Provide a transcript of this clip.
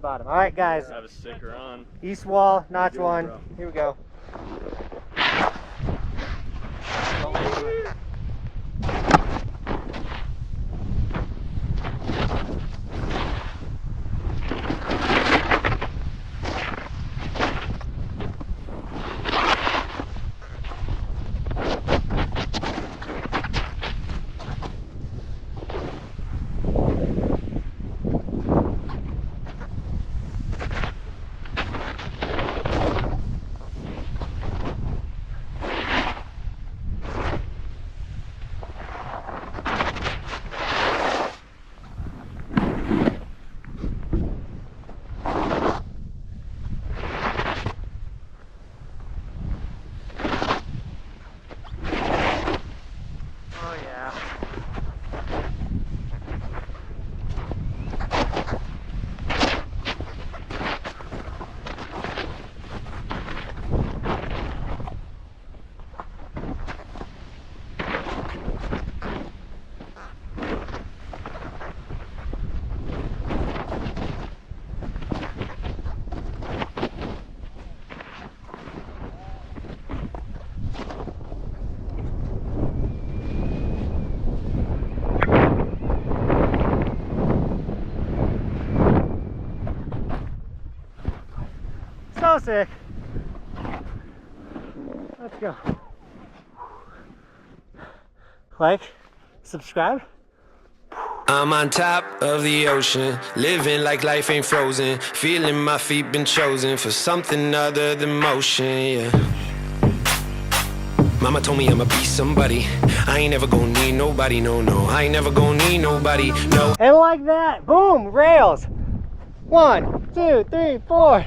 bottom. All right, guys. I have a sticker on. East wall, notch one. Here we go. So sick. Let's go. Like, subscribe. I'm on top of the ocean, living like life ain't frozen, feeling my feet been chosen for something other than motion, yeah. Mama told me I'ma be somebody, I ain't never gonna need nobody, no, I ain't never gonna need nobody, no. And like that, boom, rails. 1, 2, 3, 4.